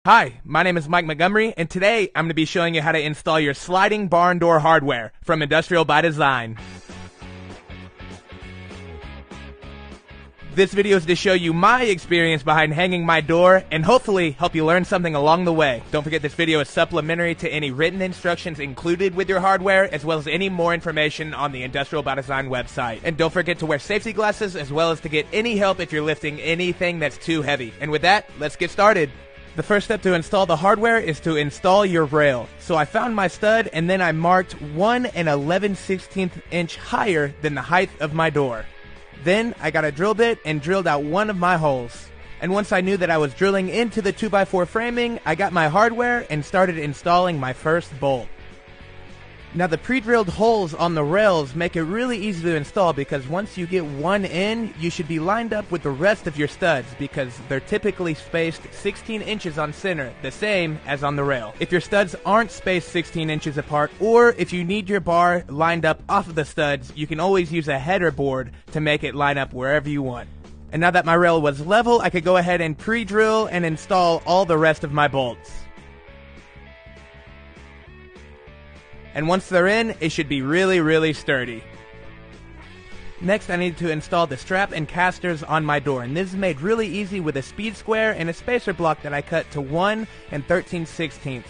Hi, my name is Mike Montgomery, and today I'm going to be showing you how to install your sliding barn door hardware from Industrial by Design. This video is to show you my experience behind hanging my door and hopefully help you learn something along the way. Don't forget this video is supplementary to any written instructions included with your hardware, as well as any more information on the Industrial by Design website. And don't forget to wear safety glasses, as well as to get any help if you're lifting anything that's too heavy. And with that, let's get started. The first step to install the hardware is to install your rail. So I found my stud and then I marked 1 11/16 inch higher than the height of my door. Then I got a drill bit and drilled out one of my holes. And once I knew that I was drilling into the 2x4 framing, I got my hardware and started installing my first bolt. Now the pre-drilled holes on the rails make it really easy to install, because once you get one in, you should be lined up with the rest of your studs, because they're typically spaced 16 inches on center, the same as on the rail. If your studs aren't spaced 16 inches apart, or if you need your bar lined up off of the studs, you can always use a header board to make it line up wherever you want. And now that my rail was level, I could go ahead and pre-drill and install all the rest of my bolts. And once they're in, it should be really sturdy. Next, I need to install the strap and casters on my door, and this is made really easy with a speed square and a spacer block that I cut to 1 13/16,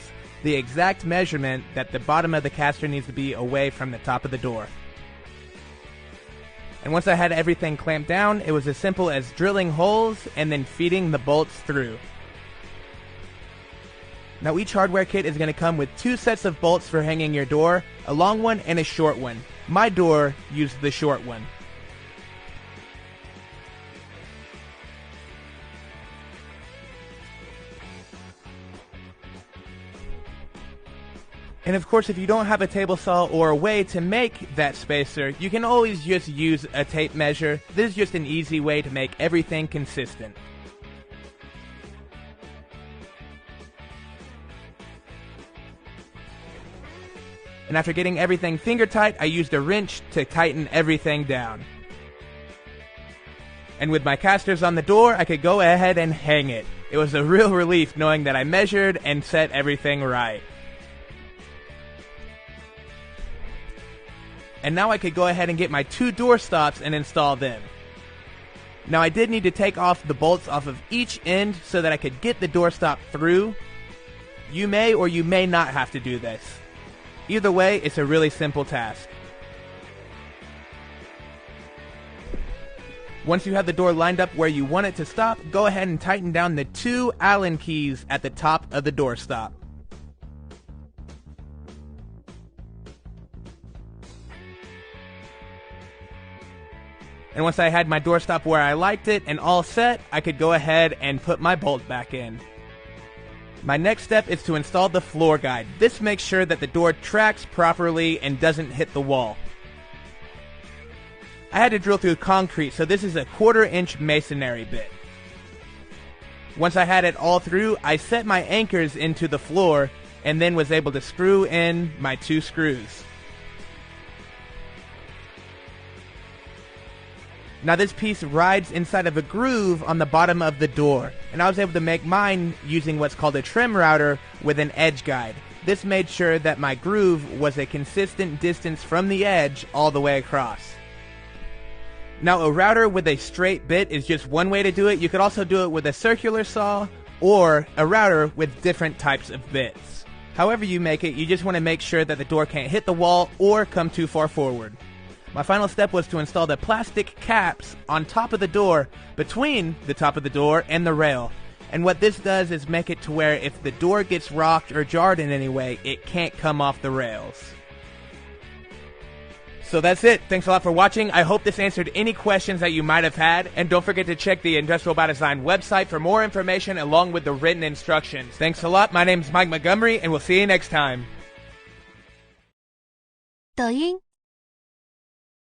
the exact measurement that the bottom of the caster needs to be away from the top of the door. And once I had everything clamped down, it was as simple as drilling holes and then feeding the bolts through. Now each hardware kit is going to come with 2 sets of bolts for hanging your door, a long one and a short one. My door used the short one. And of course, if you don't have a table saw or a way to make that spacer, you can always just use a tape measure. This is just an easy way to make everything consistent. And after getting everything finger tight, I used a wrench to tighten everything down. And with my casters on the door, I could go ahead and hang it. It was a real relief knowing that I measured and set everything right. And now I could go ahead and get my 2 door stops and install them. Now I did need to take off the bolts off of each end so that I could get the door stop through. You may or you may not have to do this. Either way, it's a really simple task. Once you have the door lined up where you want it to stop, go ahead and tighten down the 2 Allen keys at the top of the door stop. And once I had my door stop where I liked it and all set, I could go ahead and put my bolt back in. My next step is to install the floor guide. This makes sure that the door tracks properly and doesn't hit the wall. I had to drill through concrete, so this is a 1/4 inch masonry bit. Once I had it all through, I set my anchors into the floor and then was able to screw in my 2 screws. Now this piece rides inside of a groove on the bottom of the door, and I was able to make mine using what's called a trim router with an edge guide. This made sure that my groove was a consistent distance from the edge all the way across. Now a router with a straight bit is just one way to do it. You could also do it with a circular saw or a router with different types of bits. However you make it, you just want to make sure that the door can't hit the wall or come too far forward. My final step was to install the plastic caps on top of the door, between the top of the door and the rail. And what this does is make it to where if the door gets rocked or jarred in any way, it can't come off the rails. So that's it. Thanks a lot for watching. I hope this answered any questions that you might have had. And don't forget to check the Industrial by Design website for more information along with the written instructions. Thanks a lot. My name is Mike Montgomery, and we'll see you next time. 抖音